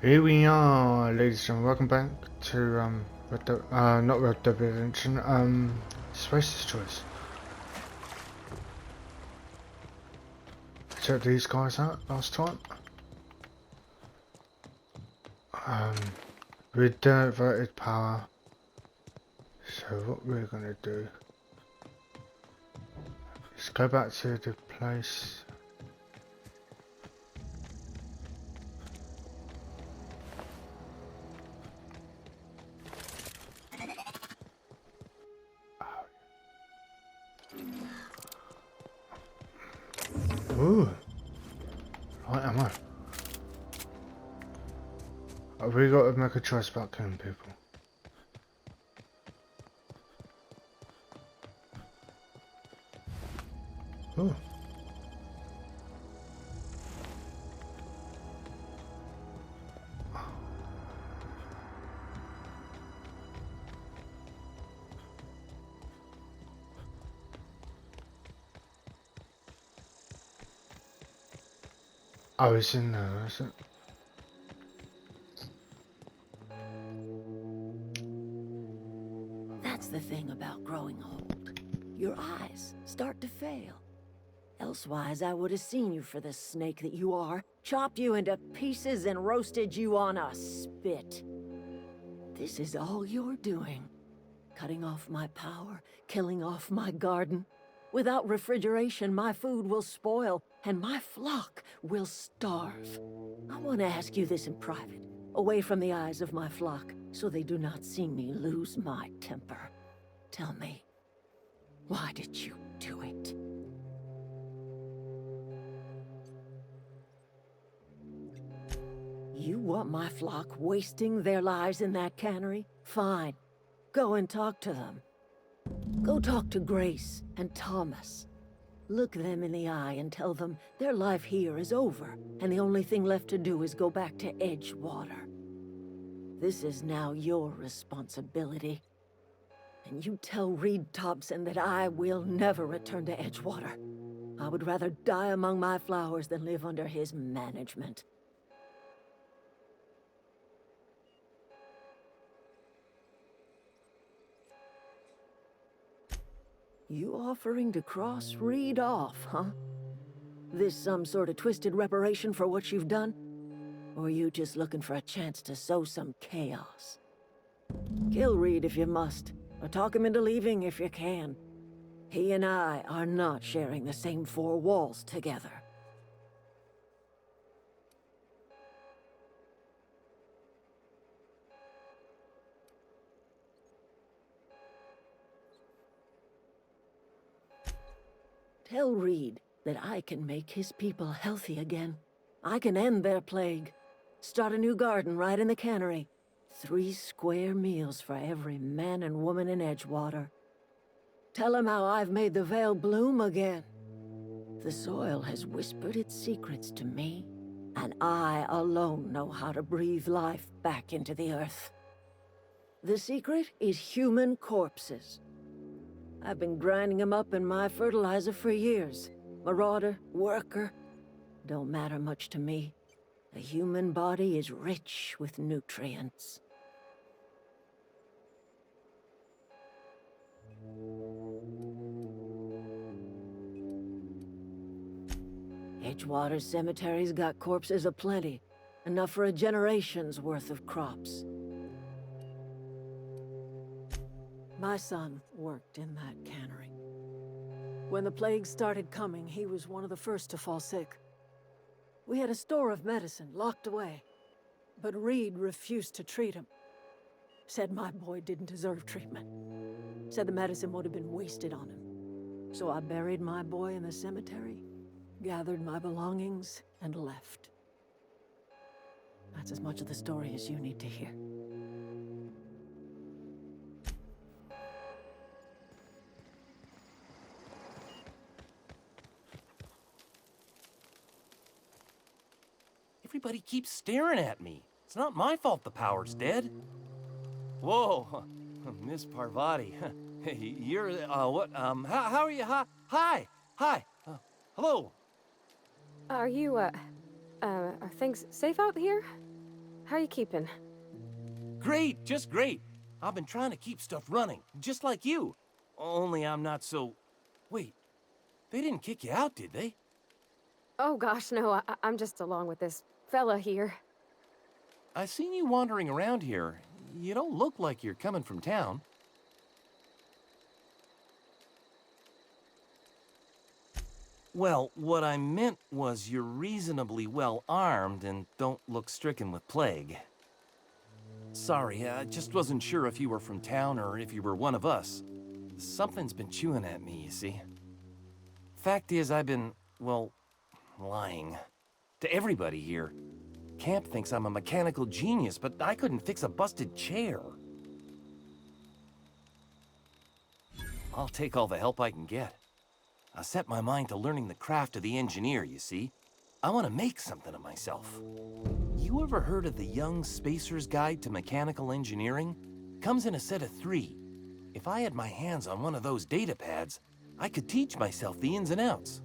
Here we are, ladies and welcome back to not Red Dead Redemption, Space Choice. Check these guys out last time. We diverted power. So what we're gonna do is go back to the place. Ooh, right ammo. We got to make a choice about killing people. Ooh. Oh, it's in there, is it? That's the thing about growing old. Your eyes start to fail. Elsewise, I would have seen you for the snake that you are, chopped you into pieces and roasted you on a spit. This is all you're doing. Cutting off my power, killing off my garden. Without refrigeration, my food will spoil, and my flock will starve. I want to ask you this in private, away from the eyes of my flock, so they do not see me lose my temper. Tell me, why did you do it? You want my flock wasting their lives in that cannery? Fine. Go and talk to them. Go talk to Grace and Thomas. Look them in the eye and tell them their life here is over, and the only thing left to do is go back to Edgewater. This is now your responsibility. And you tell Reed Thompson that I will never return to Edgewater. I would rather die among my flowers than live under his management. You offering to cross Reed off, huh? This some sort of twisted reparation for what you've done? Or you just looking for a chance to sow some chaos? Kill Reed if you must, or talk him into leaving if you can. He and I are not sharing the same four walls together. Tell Reed that I can make his people healthy again. I can end their plague. Start a new garden right in the cannery. 3 square meals for every man and woman in Edgewater. Tell him how I've made the Vale bloom again. The soil has whispered its secrets to me, and I alone know how to breathe life back into the earth. The secret is human corpses. I've been grinding them up in my fertilizer for years. Marauder, worker, don't matter much to me. The human body is rich with nutrients. Edgewater Cemetery's got corpses aplenty, enough for a generation's worth of crops. My son worked in that cannery. When the plague started coming, he was one of the first to fall sick. We had a store of medicine locked away, but Reed refused to treat him. Said my boy didn't deserve treatment. Said the medicine would have been wasted on him. So I buried my boy in the cemetery, gathered my belongings, and left. That's as much of the story as you need to hear. Everybody keeps staring at me. It's not my fault the power's dead. Whoa, Miss Parvati. You're, what, how are you? Hi, hello. Are you, are things safe out here? How you keeping? Great, just great. I've been trying to keep stuff running, just like you. Only I'm not so... Wait, they didn't kick you out, did they? Oh gosh, no, I'm just along with this fella here. I seen you wandering around here. You don't look like you're coming from town. Well, what I meant was you're reasonably well armed and don't look stricken with plague. Sorry, I just wasn't sure if you were from town or if you were one of us. Something's been chewing at me, you see. Fact is, I've been, well, lying. To everybody here. Camp thinks I'm a mechanical genius, but I couldn't fix a busted chair. I'll take all the help I can get. I set my mind to learning the craft of the engineer, you see. I want to make something of myself. You ever heard of the Young Spacer's Guide to Mechanical Engineering? Comes in a set of 3. If I had my hands on one of those data pads, I could teach myself the ins and outs.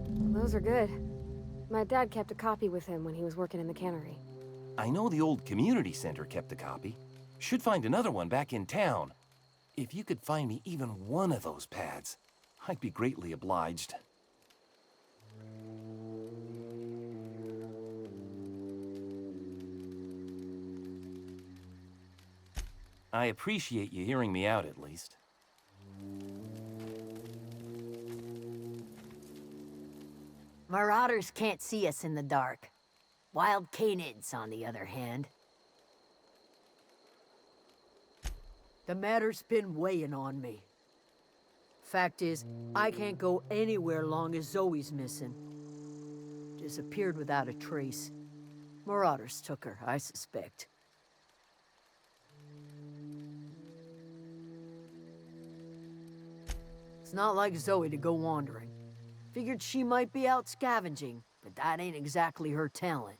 Those are good. My dad kept a copy with him when he was working in the cannery. I know the old community center kept a copy. Should find another one back in town. If you could find me even one of those pads, I'd be greatly obliged. I appreciate you hearing me out, at least. Marauders can't see us in the dark. Wild canids, on the other hand. The matter's been weighing on me. Fact is, I can't go anywhere long as Zoe's missing. Disappeared without a trace. Marauders took her, I suspect. It's not like Zoe to go wandering. Figured she might be out scavenging, but that ain't exactly her talent.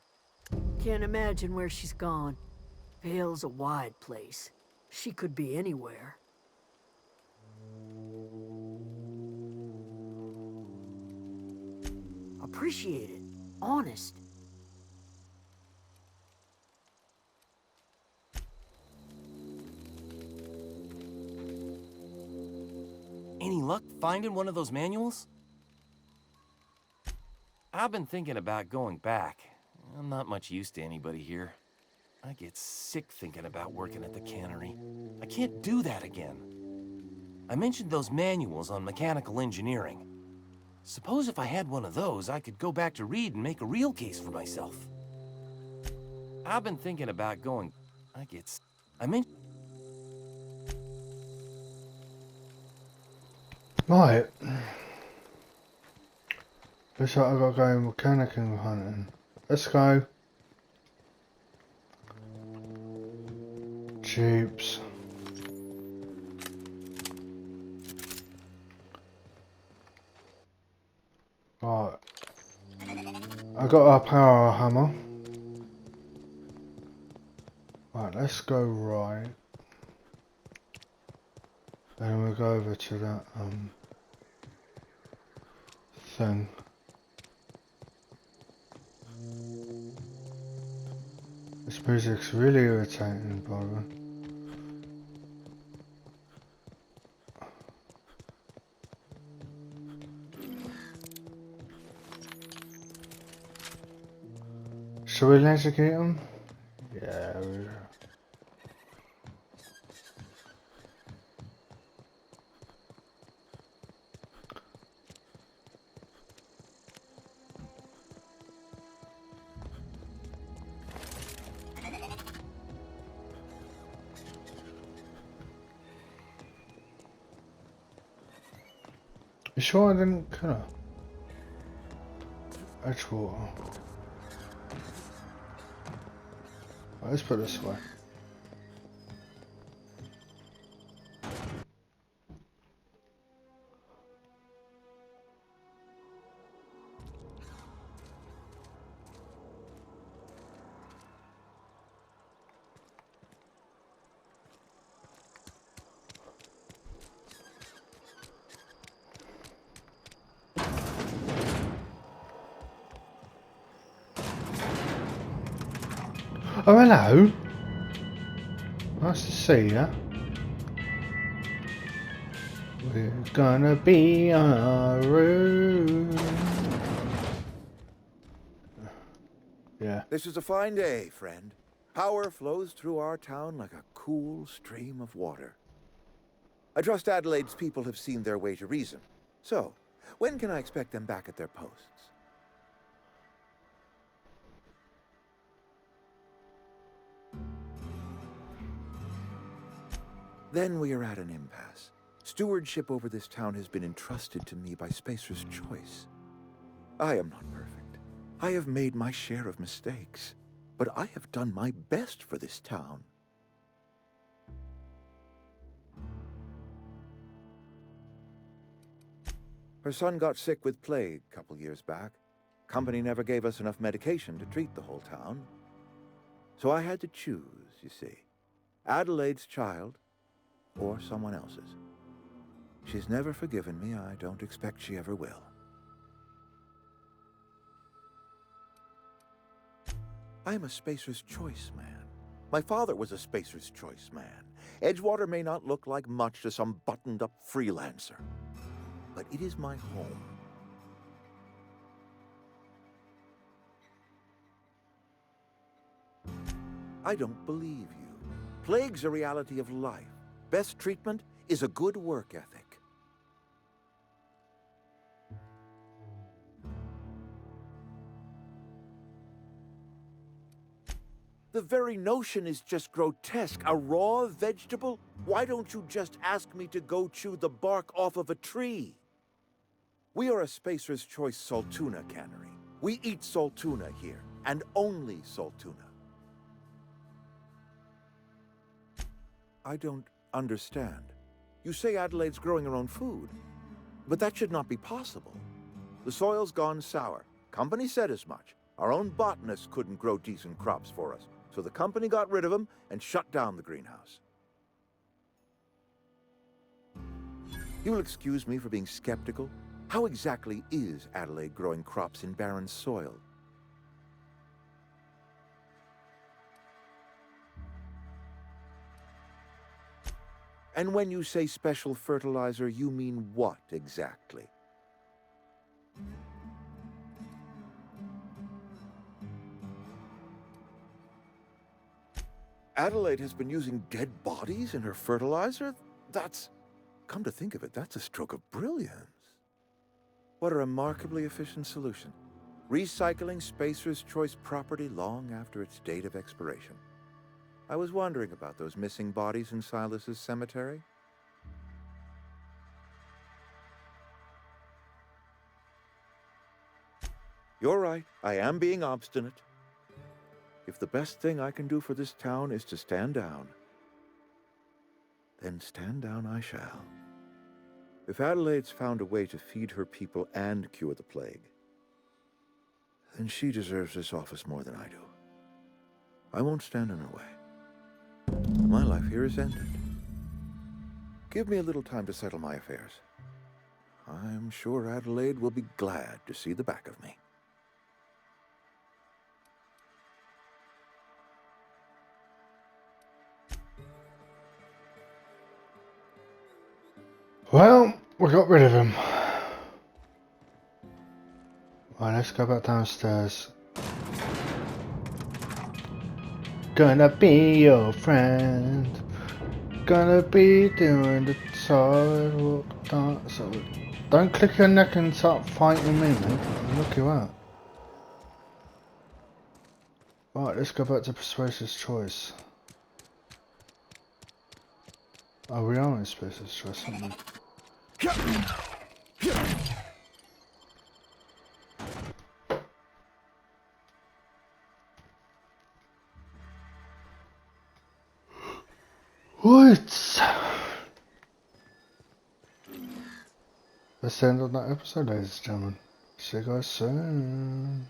Can't imagine where she's gone. Vale's a wide place. She could be anywhere. Appreciate it. Honest. Any luck finding one of those manuals? I've been thinking about going back. I'm not much use to anybody here. I get sick thinking about working at the cannery. I can't do that again. I mentioned those manuals on mechanical engineering. Suppose if I had one of those, I could go back to Reed and make a real case for myself. I've been thinking about going... Right. Looks like I gotta go mechanical hunting. Let's go. Jeeps. Right. I got a power hammer. Right, let's go right. Then we'll go over to that thing. This music's really irritating, by the way. Shall we electrocute him? Yeah, we will. You sure I didn't kill her? Edgewater. Right, let's put it this way. Oh, hello. Nice to see ya. We're gonna be on our road. Yeah. This is a fine day, friend. Power flows through our town like a cool stream of water. I trust Adelaide's people have seen their way to reason. So, when can I expect them back at their posts? Then we are at an impasse. Stewardship over this town has been entrusted to me by Spacer's Choice. I am not perfect. I have made my share of mistakes, but I have done my best for this town. Her son got sick with plague a couple years back. Company never gave us enough medication to treat the whole town. So I had to choose, you see. Adelaide's child or someone else's. She's never forgiven me. I don't expect she ever will. I'm a Spacer's Choice man. My father was a Spacer's Choice man. Edgewater may not look like much to some buttoned-up freelancer, but it is my home. I don't believe you. Plague's a reality of life. Best treatment is a good work ethic. The very notion is just grotesque. A raw vegetable? Why don't you just ask me to go chew the bark off of a tree? We are a Spacer's Choice Saltuna cannery. We eat saltuna here, and only saltuna. I don't understand. You say Adelaide's growing her own food, but that should not be possible. The soil's gone sour. Company said as much. Our own botanists couldn't grow decent crops for us, so the company got rid of them and shut down the greenhouse. You'll excuse me for being skeptical. How exactly is Adelaide growing crops in barren soil? And when you say special fertilizer, you mean what exactly? Adelaide has been using dead bodies in her fertilizer? That's... Come to think of it, that's a stroke of brilliance. What a remarkably efficient solution. Recycling Spacer's Choice property long after its date of expiration. I was wondering about those missing bodies in Silas's cemetery. You're right, I am being obstinate. If the best thing I can do for this town is to stand down, then stand down I shall. If Adelaide's found a way to feed her people and cure the plague, then she deserves this office more than I do. I won't stand in her way. My life here is ended. Give me a little time to settle my affairs. I'm sure Adelaide will be glad to see the back of me. Well, we got rid of him. Right, let's go back downstairs. Gonna be your friend. Gonna be doing the sidewalk dance. Don't click your neck and start fighting me, mate. Look you out. Right, let's go back to Persuasive Choice. Oh, we are in Persuasive Choice, aren't we? What? Let's end on that episode, ladies and gentlemen. See you guys soon.